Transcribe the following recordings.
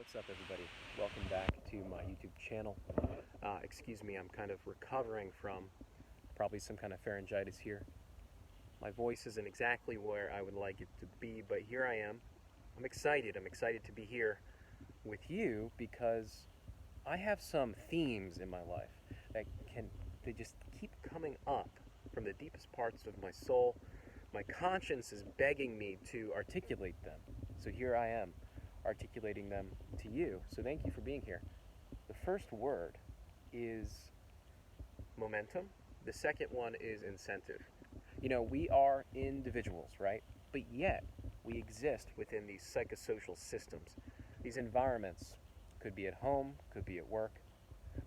What's up, everybody? Welcome back to my YouTube channel. Excuse me, I'm kind of recovering from probably some kind of pharyngitis here. My voice isn't exactly where I would like it to be, but here I am. I'm excited. I'm excited to be here with you because I have some themes in my life that they just keep coming up from the deepest parts of my soul. My conscience is begging me to articulate them. So here I am, articulating them to you. So thank you for being here. The first word is momentum. The second one is incentive. You know, we are individuals, right? But yet, we exist within these psychosocial systems. These environments could be at home, could be at work.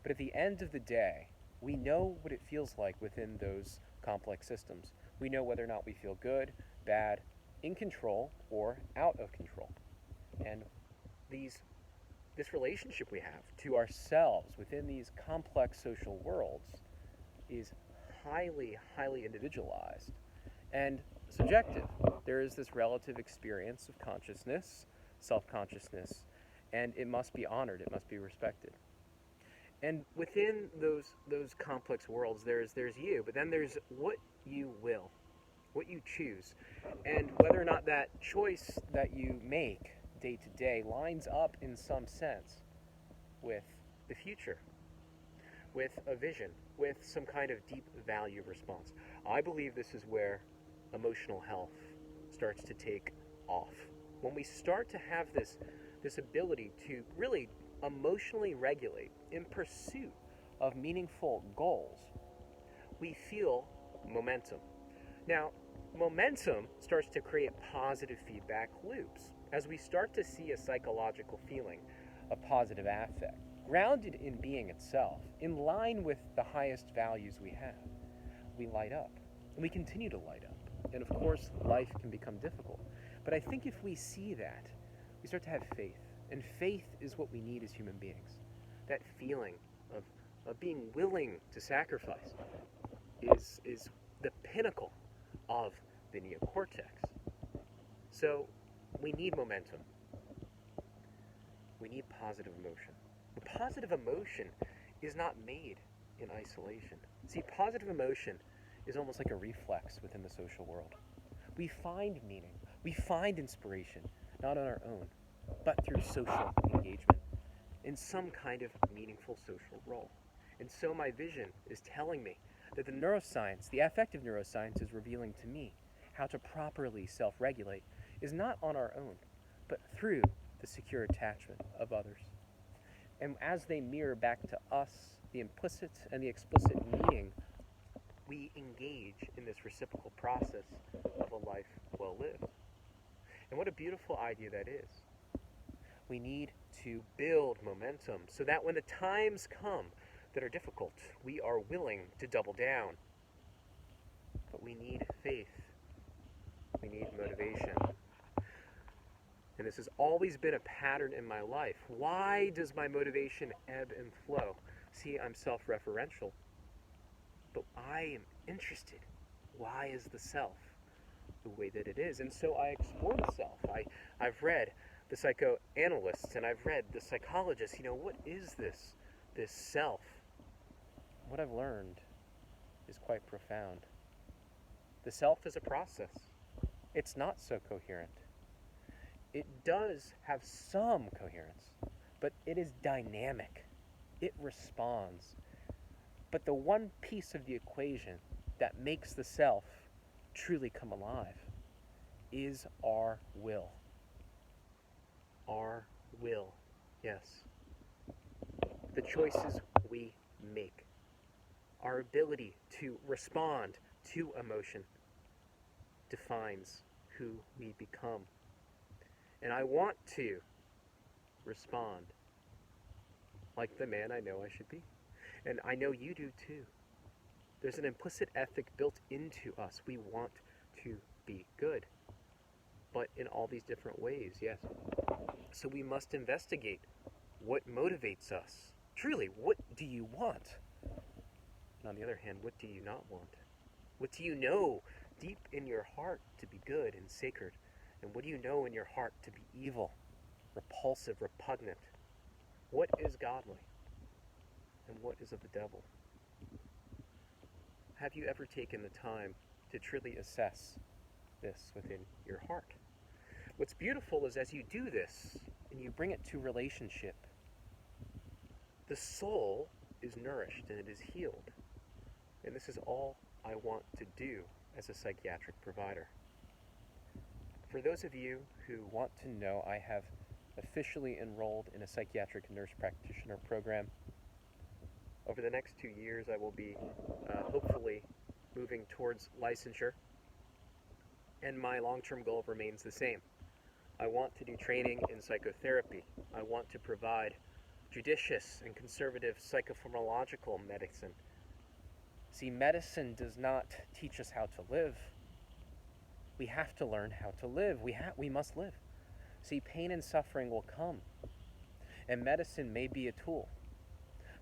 But at the end of the day, we know what it feels like within those complex systems. We know whether or not we feel good, bad, in control, or out of control. And this relationship we have to ourselves within these complex social worlds is highly, highly individualized and subjective. There is this relative experience of consciousness, self-consciousness, and it must be honored, it must be respected. And within those complex worlds, there's you, but then there's what you will, what you choose, and whether or not that choice that you make day to day lines up in some sense with the future, with a vision, with some kind of deep value response. I believe this is where emotional health starts to take off. When we start to have this ability to really emotionally regulate in pursuit of meaningful goals, we feel momentum. Now, momentum starts to create positive feedback loops as we start to see a psychological feeling of positive affect, grounded in being itself, in line with the highest values we have. We light up, and we continue to light up. And of course, life can become difficult. But I think if we see that, we start to have faith. And faith is what we need as human beings. That feeling of being willing to sacrifice is the pinnacle of the neocortex. So we need momentum. We need positive emotion. But positive emotion is not made in isolation. See, positive emotion is almost like a reflex within the social world. We find meaning, we find inspiration, not on our own, but through social engagement in some kind of meaningful social role. And so my vision is telling me that the neuroscience, the affective neuroscience, is revealing to me how to properly self-regulate is not on our own, but through the secure attachment of others. And as they mirror back to us the implicit and the explicit meaning, we engage in this reciprocal process of a life well lived. And what a beautiful idea that is. We need to build momentum so that when the times come that are difficult, we are willing to double down. But we need faith. We need motivation. And this has always been a pattern in my life. Why does my motivation ebb and flow? See, I'm self-referential, but I am interested. Why is the self the way that it is? And so I explore the self. I've read the psychoanalysts and I've read the psychologists. You know, what is this self? What I've learned is quite profound. The self is a process. It's not so coherent. It does have some coherence, but it is dynamic. It responds. But the one piece of the equation that makes the self truly come alive is our will. Our will, yes. The choices we make. Our ability to respond to emotion defines who we become. And I want to respond like the man I know I should be. And I know you do too. There's an implicit ethic built into us. We want to be good, but in all these different ways, yes. So we must investigate what motivates us. Truly, what do you want? And on the other hand, what do you not want? What do you know deep in your heart to be good and sacred? And what do you know in your heart to be evil? repulsive, repugnant. What is godly? And what is of the devil? Have you ever taken the time to truly assess this within your heart? What's beautiful is as you do this and you bring it to relationship, the soul is nourished and it is healed. And this is all I want to do as a psychiatric provider. For those of you who want to know, I have officially enrolled in a psychiatric nurse practitioner program. Over the next 2 years, I will be hopefully moving towards licensure, and my long-term goal remains the same. I want to do training in psychotherapy. I want to provide judicious and conservative psychopharmacological medicine. See, medicine does not teach us how to live. We have to learn how to live. We must live. See, pain and suffering will come, and medicine may be a tool.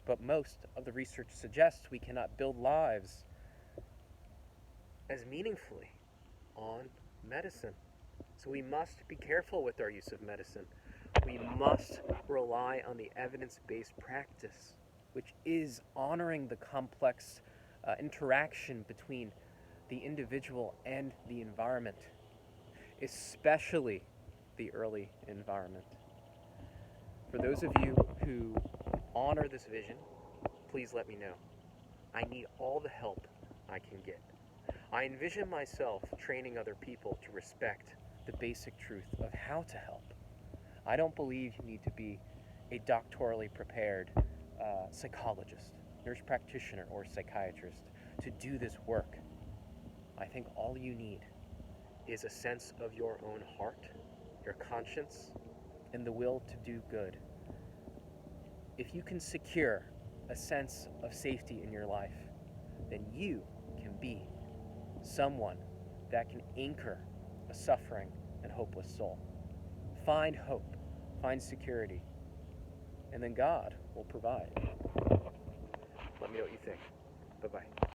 But most of the research suggests we cannot build lives as meaningfully on medicine. So we must be careful with our use of medicine. We must rely on the evidence-based practice, which is honoring the complex interaction between the individual and the environment, especially the early environment. For those of you who honor this vision, please let me know. I need all the help I can get. I envision myself training other people to respect the basic truth of how to help. I don't believe you need to be a doctorally prepared psychologist, nurse practitioner, or psychiatrist to do this work. I think all you need is a sense of your own heart, your conscience, and the will to do good. If you can secure a sense of safety in your life, then you can be someone that can anchor a suffering and hopeless soul. Find hope, find security, and then God will provide. Let me know what you think. Bye-bye.